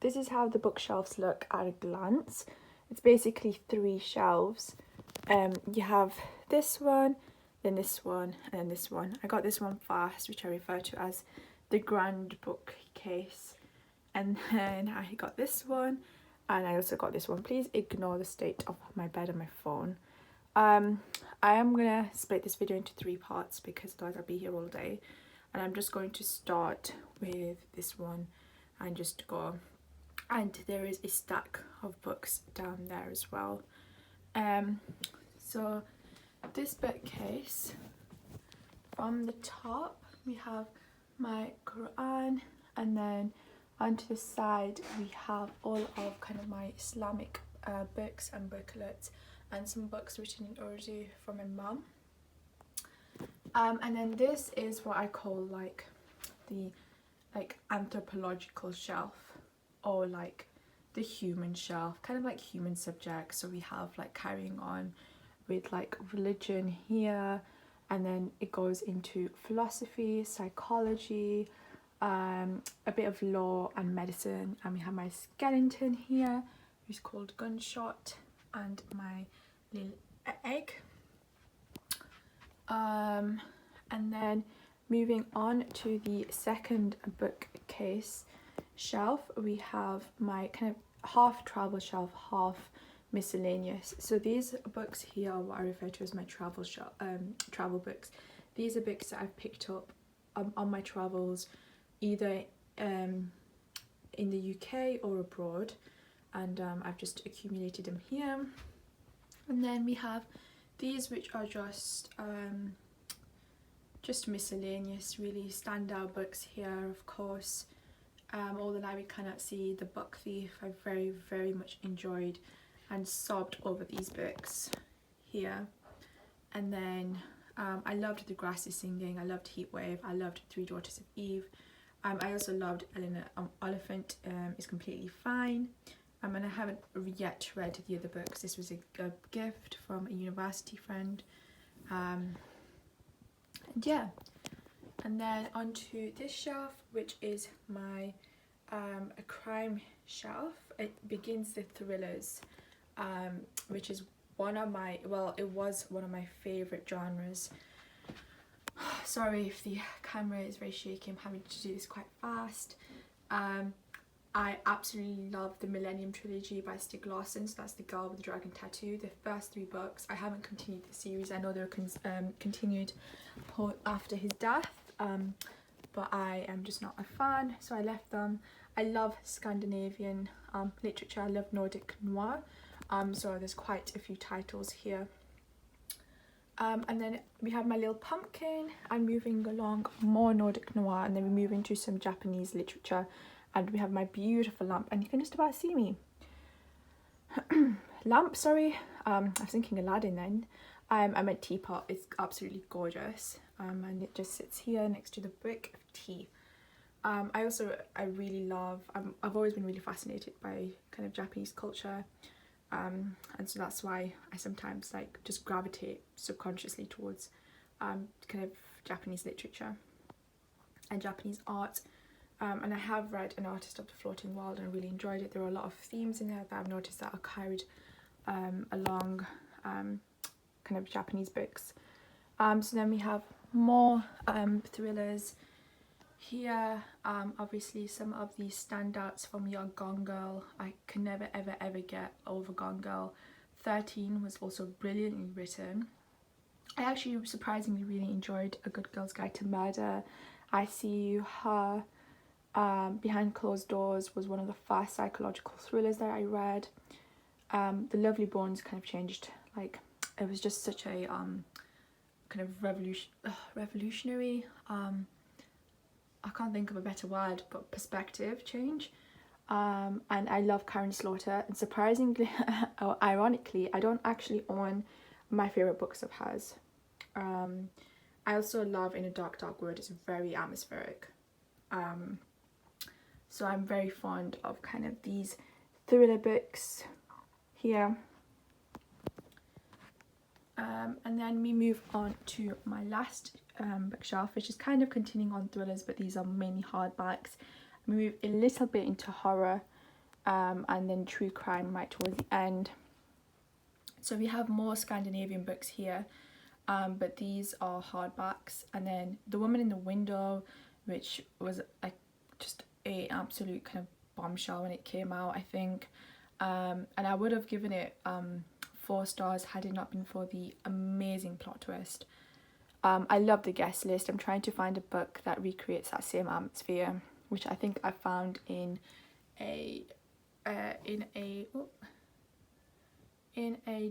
this is how the bookshelves look at a glance. It's basically 3 shelves. You have this one, then this one, and then this one. I got this one first, which I refer to as the grand bookcase. And then I got this one, and I also got this one. Please ignore the state of my bed and my phone. I am gonna split this video into 3 parts because otherwise I'll be here all day. And I'm just going to start with this one and just go. And there is a stack of books down there as well. So this bookcase, from the top we have my Quran, and then onto the side we have all of kind of my Islamic books and booklets, and some books written in Urdu from my mum. And then this is what I call like the anthropological shelf, or like the human shelf, kind of like human subjects. So we have like carrying on with like religion here, and then it goes into philosophy, psychology, a bit of law and medicine, and we have my skeleton here who's called Gunshot, and my little egg. And then moving on to the second bookcase shelf, we have my kind of half travel shelf, half miscellaneous. So these books here are what I refer to as my travel books. These are books that I've picked up on my travels, either in the UK or abroad, and I've just accumulated them here. And then we have these, which are just miscellaneous, really standout books here. Of course, All the Light We Cannot See, The Book Thief, I very, very much enjoyed and sobbed over these books here. And then I loved The Grass Is Singing, I loved Heatwave, I loved Three Daughters of Eve. I also loved Eleanor Oliphant is Completely Fine. And I haven't yet read the other books. This was a gift from a university friend. And yeah. And then onto this shelf, which is my a crime shelf. It begins the thrillers, which is one of my, well, it was one of my favourite genres. Sorry if the camera is very shaky, I'm having to do this quite fast. I absolutely love the Millennium Trilogy by Stieg Larsson, so that's The Girl with the Dragon Tattoo. The first 3 books, I haven't continued the series. I know they were continued after his death, but I am just not a fan, so I left them. I love Scandinavian literature, I love Nordic noir, so there's quite a few titles here. And then we have My Little Pumpkin. I'm moving along more Nordic noir, and then we move into some Japanese literature. And we have my beautiful lamp, and you can just about see me. Lamp, sorry. I was thinking Aladdin then. I meant teapot. It's absolutely gorgeous. And it just sits here next to the book of tea. I really love, I've always been really fascinated by kind of Japanese culture. And so that's why I sometimes like just gravitate subconsciously towards kind of Japanese literature and Japanese art. And I have read An Artist of the Floating World and really enjoyed it. There are a lot of themes in there that I've noticed that are carried along kind of Japanese books. So then we have more thrillers here. Obviously some of these standouts from your Gone Girl. I can never ever get over Gone Girl. 13 was also brilliantly written. I actually surprisingly really enjoyed A Good Girl's Guide to Murder. I See You, Her. Behind Closed Doors was one of the first psychological thrillers that I read. The Lovely Bones kind of changed, like, it was just such a kind of revolutionary, I can't think of a better word, but perspective change. And I love Karen Slaughter, and surprisingly or ironically, I don't actually own my favourite books of hers. I also love In a Dark Dark Wood. It's very atmospheric. So I'm very fond of kind of these thriller books here. And then we move on to my last bookshelf, which is kind of continuing on thrillers, but these are mainly hardbacks. We move a little bit into horror, and then true crime right towards the end. So we have more Scandinavian books here, but these are hardbacks. And then The Woman in the Window, which was just a absolute kind of bombshell when it came out, I think. And I would have given it 4 stars had it not been for the amazing plot twist. I love The Guest List. I'm trying to find a book that recreates that same atmosphere, which I think I found in a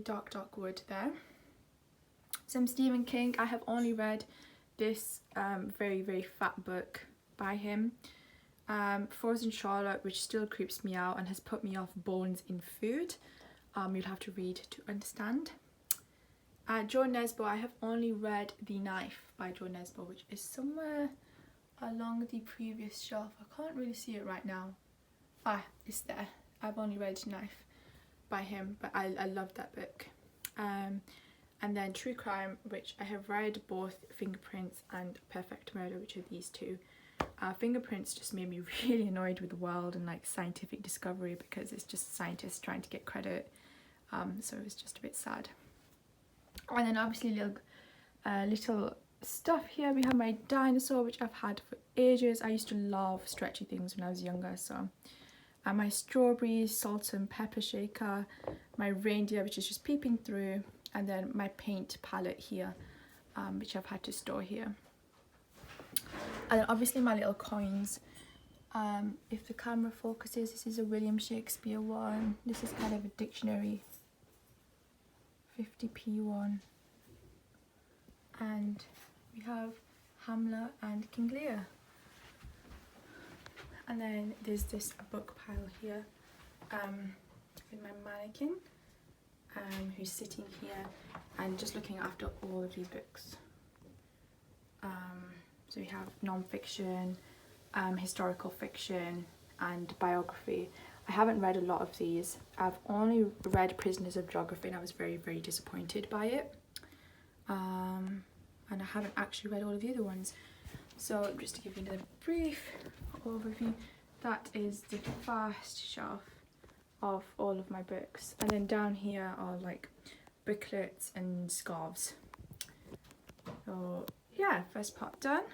Dark Wood there. Some Stephen King. I have only read this very, very fat book by him. Frozen Charlotte, which still creeps me out and has put me off Bones in Food. You'll have to read to understand. Jo Nesbø, I have only read The Knife by Jo Nesbø, which is somewhere along the previous shelf. I can't really see it right now. Ah, it's there. I've only read Knife by him, but I love that book. And then True Crime, which I have read both Fingerprints and Perfect Murder, which are these two. Fingerprints just made me really annoyed with the world and like scientific discovery, because it's just scientists trying to get credit. So it was just a bit sad. And then obviously little stuff here. We have my dinosaur, which I've had for ages. I used to love stretchy things when I was younger, so. And my strawberry salt and pepper shaker, my reindeer, which is just peeping through, and then my paint palette here, which I've had to store here. And then obviously my little coins. If the camera focuses, this is a William Shakespeare one. This is kind of a dictionary 50p one. And we have Hamlet and King Lear. And then there's this book pile here with my mannequin, who's sitting here and just looking after all of these books. So we have non-fiction, historical fiction and biography. I haven't read a lot of these. I've only read Prisoners of Geography and I was very, very disappointed by it. And I haven't actually read all of the other ones. So just to give you another brief overview, that is the first shelf of all of my books. And then down here are like booklets and scarves. So yeah, first part done.